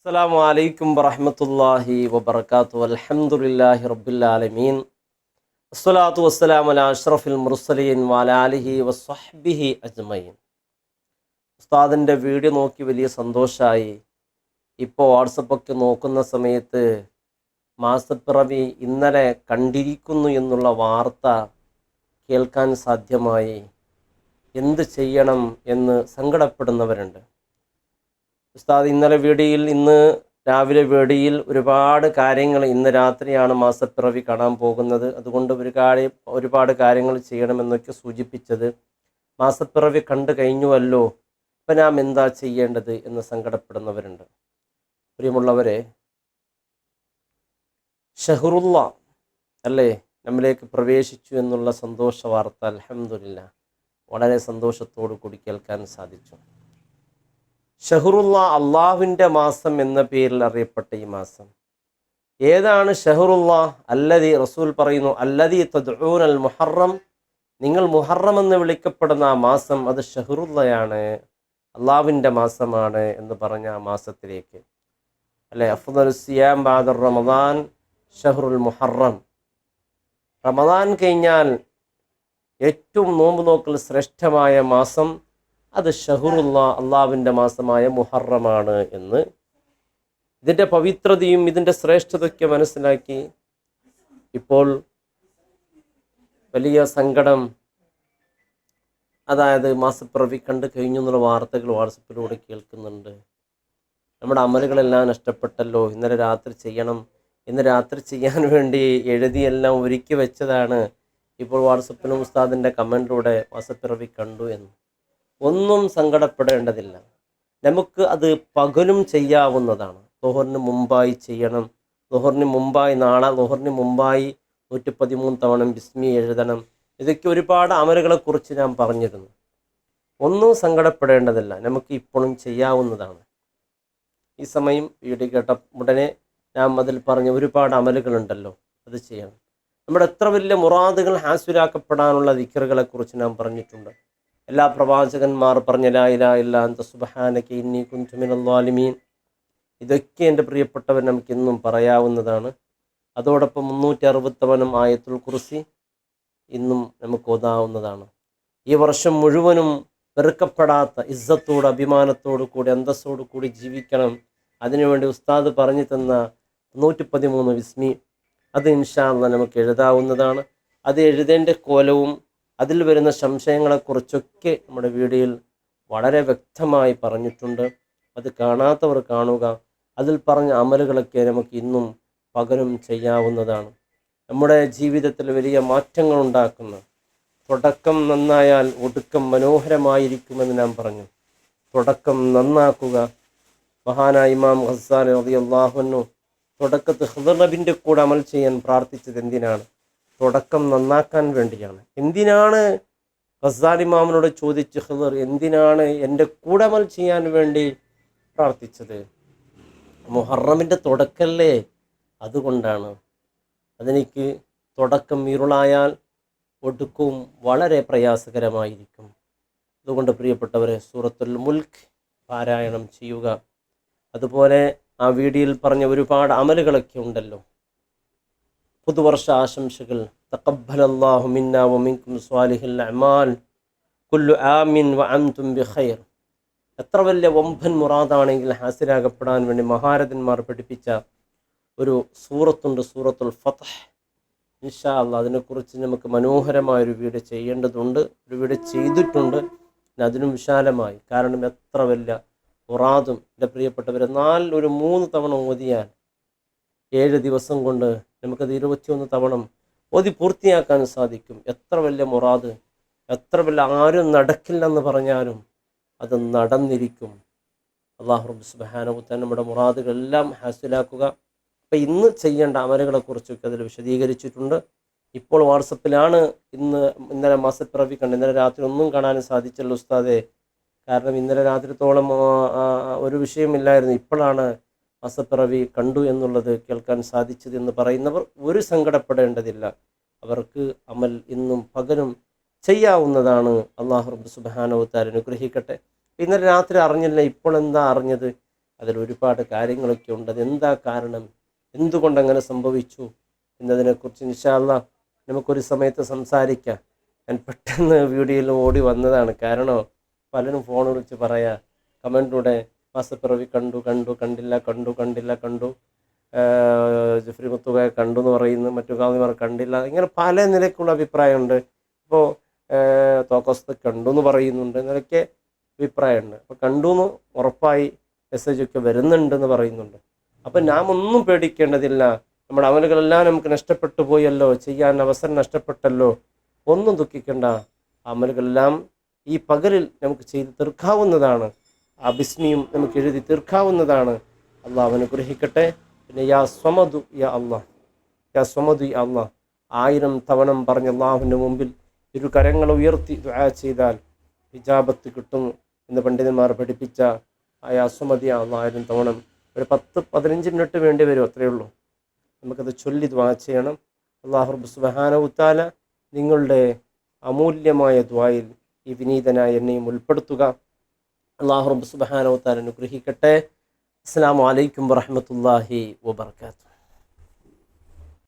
അസ്സലാമു അലൈക്കും വറഹ്മത്തുള്ളാഹി വബറകാതുഹു. അൽഹംദുലില്ലാഹി റബ്ബിൽ ആലമീൻ. അസ്സലാത്തു വസ്സലാമു അലാ അഷ്റഫിൽ മുർസലീൻ വഅലാ ആലിഹി വസ്വഹ്ബിഹി അജ്മഈൻ. ഉസ്താദിൻ്റെ വീഡിയോ നോക്കി വലിയ സന്തോഷമായി. ഇപ്പോൾ വാട്സപ്പൊക്കെ നോക്കുന്ന സമയത്ത് മാസപ്പിറവി ഇന്നലെ കണ്ടിരിക്കുന്നു എന്നുള്ള വാർത്ത കേൾക്കാൻ സാധ്യമായി. എന്ത് ചെയ്യണം എന്ന് സങ്കടപ്പെടുന്നവരുണ്ട്. ഉസ്താദ് ഇന്ന് രാവിലെ വീഡിയോയിൽ ഒരുപാട് കാര്യങ്ങൾ, ഇന്ന് രാത്രിയാണ് മാസപ്പിറവി കാണാൻ പോകുന്നത്, അതുകൊണ്ട് ഒരുപാട് കാര്യങ്ങൾ ചെയ്യണമെന്നൊക്കെ സൂചിപ്പിച്ചത്. മാസപ്പിറവി കണ്ടു കഴിഞ്ഞുവല്ലോ, ഇപ്പം നാം എന്താ ചെയ്യേണ്ടത് എന്ന് സങ്കടപ്പെടുന്നവരുണ്ട്. പ്രിയമുള്ളവരെ, ഷഹറുള്ള അല്ലേ നമ്മിലേക്ക് പ്രവേശിച്ചു എന്നുള്ള സന്തോഷ വാർത്ത അൽഹംദുലില്ലാ വളരെ സന്തോഷത്തോടു കൂടി കേൾക്കാൻ സാധിച്ചു. ഷഹറുള്ള, അള്ളാഹുവിൻ്റെ മാസം എന്ന പേരിൽ അറിയപ്പെട്ട ഈ മാസം ഏതാണ്? ഷഹറുള്ള അല്ലദി, റസൂൽ പറയുന്നു, അല്ലദി തദ്ഊനൽ മുഹറം, നിങ്ങൾ മുഹറം എന്ന് വിളിക്കപ്പെടുന്ന ആ മാസം അത് ഷഹറുള്ളയാണ്, അള്ളാഹുവിൻ്റെ മാസമാണ് എന്ന് പറഞ്ഞ ആ മാസത്തിലേക്ക് അല്ലെ. അഫ്ദലു സിയാം ബഅദ റമദാൻ ഷഹറുൽ മുഹറം, റമദാൻ കഴിഞ്ഞാൽ ഏറ്റവും നോമ്പ് നോക്കൽ ശ്രേഷ്ഠമായ മാസം അത് ഷഹറുള്ള, അള്ളാഹുവിൻ്റെ മാസമായ മുഹറമാണ് എന്ന്, ഇതിൻ്റെ പവിത്രതയും ഇതിൻ്റെ ശ്രേഷ്ഠതയൊക്കെ മനസ്സിലാക്കി ഇപ്പോൾ വലിയ സങ്കടം, അതായത് മാസപ്പിറവി കണ്ടു കഴിഞ്ഞു എന്നുള്ള വാർത്തകൾ വാട്സപ്പിലൂടെ കേൾക്കുന്നുണ്ട്. നമ്മുടെ അമലുകളെല്ലാം നഷ്ടപ്പെട്ടല്ലോ, ഇന്നലെ രാത്രി ചെയ്യണം, ഇന്ന് രാത്രി ചെയ്യാൻ വേണ്ടി എഴുതിയെല്ലാം ഒരുക്കി വെച്ചതാണ്, ഇപ്പോൾ വാട്സപ്പിലും ഉസ്താദിൻ്റെ കമൻറ്റിലൂടെ മാസപ്പിറവി കണ്ടു എന്ന്. ഒന്നും സങ്കടപ്പെടേണ്ടതില്ല. നമുക്ക് അത് പകലും ചെയ്യാവുന്നതാണ്. ളുഹറിന് മുമ്പായി ചെയ്യണം. ളുഹറിന് മുമ്പായി, നാളെ ളുഹറിന് മുമ്പായി 113 തവണ ബിസ്മി എഴുതണം. ഇതൊക്കെ ഒരുപാട് അമലുകളെക്കുറിച്ച് ഞാൻ പറഞ്ഞിരുന്നു. ഒന്നും സങ്കടപ്പെടേണ്ടതില്ല, നമുക്ക് ഇപ്പോഴും ചെയ്യാവുന്നതാണ്. ഈ സമയം വീഡിയോ കേട്ട ഉടനെ ഞാൻ അതിൽ പറഞ്ഞ ഒരുപാട് അമലുകളുണ്ടല്ലോ, അത് ചെയ്യണം. നമ്മുടെ എത്ര വലിയ മുറാദുകൾ ഹാസിലാക്കപ്പെടാനുള്ള ദിക്റുകളെക്കുറിച്ച് ഞാൻ പറഞ്ഞിട്ടുണ്ട്. എല്ലാ പ്രവാചകന്മാർ പറഞ്ഞ ലാ ഇലാഹ ഇല്ലാ അൻത സുബ്ഹാനക ഇന്നി കുൻതു മിനൽ ളാലിമീൻ, ഇതൊക്കെ എൻ്റെ പ്രിയപ്പെട്ടവർ നമുക്കിന്നും പറയാവുന്നതാണ്. അതോടൊപ്പം 360 ആയത്തുൽ കുർസി ഇന്നും നമുക്ക് ഓതാവുന്നതാണ്. ഈ വർഷം മുഴുവനും വെറുക്കപ്പെടാത്ത ഇസ്സത്തോട്, അഭിമാനത്തോടു കൂടി, അന്തസ്സോടു കൂടി ജീവിക്കണം. അതിനുവേണ്ടി ഉസ്താദ് പറഞ്ഞു തന്ന 113 വിസ്മി അത് ഇൻഷാ അല്ലാഹ് നമുക്ക് എഴുതാവുന്നതാണ്. അത് എഴുതേണ്ട കോലവും അതിൽ വരുന്ന സംശയങ്ങളെക്കുറിച്ചൊക്കെ നമ്മുടെ വീഡിയോയിൽ വളരെ വ്യക്തമായി പറഞ്ഞിട്ടുണ്ട്. അത് കാണാത്തവർ കാണുക. അതിൽ പറഞ്ഞ അമലുകളൊക്കെ നമുക്ക് ഇന്നും പകലും ചെയ്യാവുന്നതാണ്. നമ്മുടെ ജീവിതത്തിൽ വലിയ മാറ്റങ്ങൾ ഉണ്ടാക്കുന്ന, തുടക്കം നന്നായാൽ ഒടുക്കം മനോഹരമായിരിക്കുമെന്ന് ഞാൻ പറഞ്ഞു. തുടക്കം നന്നാക്കുക. മഹാനായ ഇമാം ഖസ്സാലി റളിയല്ലാഹു അൻഹു തുടക്കത്ത് ഖിദർ നബിൻ്റെ കൂടെ അമൽ ചെയ്യാൻ പ്രാർത്ഥിച്ചത് എന്തിനാണ്? തുടക്കം നന്നാക്കാൻ വേണ്ടിയാണ്. എന്തിനാണ് ഖസ്സാലി ഇമാമിനോട് ചോദിച്ച് ഖിദർ എന്തിനാണ് എൻ്റെ കൂടെ അമൽ ചെയ്യാൻ വേണ്ടി പ്രാർത്ഥിച്ചത്? മുഹറമിൻ്റെ തുടക്കല്ലേ, അതുകൊണ്ടാണ്. അതെനിക്ക് തുടക്കം ഇരുളായാൽ ഒടുക്കവും വളരെ പ്രയാസകരമായിരിക്കും. അതുകൊണ്ട് പ്രിയപ്പെട്ടവരെ, സൂറത്തുൽ മുൽക്ക് പാരായണം ചെയ്യുക. അതുപോലെ ആ വീഡിയോയിൽ പറഞ്ഞ ഒരുപാട് അമലുകളൊക്കെ ഉണ്ടല്ലോ. പുതുവർഷ ആശംസകൾ. തഖബ്ബലല്ലാഹു മിന്നാ വമിൻകും സ്വാലിഹുൽ അഅമാൽ കുല്ലു ആമിൻ വഅൻതും ബിഖൈർ. എത്ര വലിയ വമ്പൻ മുറാദാണെങ്കിൽ ഹാസിലാകപ്പെടാൻ വേണ്ടി മഹാരഥന്മാർ പഠിപ്പിച്ച ഒരു സൂറത്തുണ്ട്, സൂറത്തുൽ ഫത്ഹ്. ഇൻഷാ അല്ലാഹ് അതിനെക്കുറിച്ച് നമുക്ക് മനോഹരമായൊരു വീഡിയോ ചെയ്യേണ്ടതുണ്ട്. ഒരു വീഡിയോ ചെയ്തിട്ടുണ്ട്, അതിനും വിശാലമായി. കാരണം എത്ര വലിയ മുറാദും എൻ്റെ പ്രിയപ്പെട്ടവരെ, ഒരു 3 തവണ ഓതിയാൽ 7 ദിവസം കൊണ്ട് നമുക്കത് 21 തവണ ഓതി പൂർത്തിയാക്കാൻ സാധിക്കും. എത്ര വലിയ മുറാദ്, എത്ര വലിയ, ആരും നടക്കില്ലെന്ന് പറഞ്ഞാലും അത് നടന്നിരിക്കും. അല്ലാഹു റബ്ബ് സുബ്ഹാനഹു വ തആല നമ്മുടെ മുറാദുകളെല്ലാം ഹാസിലാക്കുക. അപ്പം ഇന്ന് ചെയ്യേണ്ട അമലുകളെക്കുറിച്ചൊക്കെ അതിൽ വിശദീകരിച്ചിട്ടുണ്ട്. ഇപ്പോൾ വാട്സപ്പിലാണ്. ഇന്നലെ മാസപ്പിറവി കണ്ട്, ഇന്നലെ രാത്രി ഒന്നും കാണാനും സാധിച്ചല്ലോ ഉസ്താദേ. കാരണം ഇന്നലെ രാത്രിത്തോളം ഒരു വിഷയമില്ലായിരുന്നു. ഇപ്പോഴാണ് മാസപ്പിറവി കണ്ടു എന്നുള്ളത് കേൾക്കാൻ സാധിച്ചത് എന്ന് പറയുന്നവർ ഒരു സങ്കടപ്പെടേണ്ടതില്ല. അവർക്ക് അമൽ ഇന്നും പകലും ചെയ്യാവുന്നതാണ്. അല്ലാഹു റബ്ബ് സുബ്ഹാനഹു വ തആല അനുഗ്രഹിക്കട്ടെ. ഇന്നലെ രാത്രി അറിഞ്ഞില്ല, ഇപ്പോൾ എന്താ അറിഞ്ഞത്? അതിൽ ഒരുപാട് കാര്യങ്ങളൊക്കെ ഉണ്ട്. അതെന്താ കാരണം, എന്തുകൊണ്ടങ്ങനെ സംഭവിച്ചു എന്നതിനെക്കുറിച്ച് ഇൻഷാ അല്ലാഹ് നമുക്കൊരു സമയത്ത് സംസാരിക്കാം. ഞാൻ പെട്ടെന്ന് വീഡിയോയിൽ ഓടി വന്നതാണ്. കാരണം പലരും ഫോൺ വിളിച്ച് പറയാ, കമൻറ്റിലൂടെ മാസപ്പിറവി കണ്ടു കണ്ടു കണ്ടില്ല, കണ്ടു കണ്ടില്ല കണ്ടു, ജഫ്രി മുത്തുകയെ കണ്ടു എന്ന് പറയുന്നു, മറ്റു കാവ്യമാർ കണ്ടില്ല, ഇങ്ങനെ പല നിലയ്ക്കുള്ള അഭിപ്രായമുണ്ട്. ഇപ്പോൾ തോക്കസ്ത് കണ്ടു എന്ന് പറയുന്നുണ്ട്, എന്നൊക്കെ അഭിപ്രായമുണ്ട്. അപ്പോൾ കണ്ടു എന്ന് ഉറപ്പായി മെസ്സേജൊക്കെ വരുന്നുണ്ടെന്ന് പറയുന്നുണ്ട്. അപ്പം നാം ഒന്നും പേടിക്കേണ്ടതില്ല. നമ്മുടെ അമലുകളെല്ലാം നമുക്ക് നഷ്ടപ്പെട്ടു പോയല്ലോ, ചെയ്യാൻ അവസരം നഷ്ടപ്പെട്ടല്ലോ, ഒന്നും ദുഃഖിക്കേണ്ട. അമലുകളെല്ലാം ഈ പകലിൽ നമുക്ക് ചെയ്ത് തീർക്കാവുന്നതാണ്. ആ ബിസ്മിയും നമുക്ക് എഴുതി തീർക്കാവുന്നതാണ്. അള്ളാഹു അനുഗ്രഹിക്കട്ടെ. പിന്നെ യാ സ്വമദു യാ അള്ളാഹ്, യാ സ്വമദു യാ അള്ളാഹ് 1000 തവണ പറഞ്ഞ് അള്ളാഹുവിൻ്റെ മുമ്പിൽ ഇരു കരങ്ങൾ ഉയർത്തി ദുആ ചെയ്താൽ ഹിജാബത്ത് കിട്ടും എന്ന് പണ്ഡിതന്മാർ പഠിപ്പിച്ച ആ യാ സ്വമദു യാ അള്ളാഹ് 1000 തവണ ഒരു 10-15 മിനിറ്റ് വേണ്ടി വരും, അത്രയേ ഉള്ളൂ. നമുക്കത് ചൊല്ലി ദുആ ചെയ്യണം. അല്ലാഹു റബ്ബ് സുബ്ഹാനഹു തആല നിങ്ങളുടെ അമൂല്യമായ ദുആയിൽ ഈ വിനീതനായ എന്നെയും ഉൾപ്പെടുത്തുക. അല്ലാഹു റബ്ബ് സുബ്ഹാനഹു തആല അനുഗ്രഹിക്കട്ടെ. അസ്സലാമു അലൈക്കും വറഹ്മത്തുള്ളാഹി വബറകാതുഹു.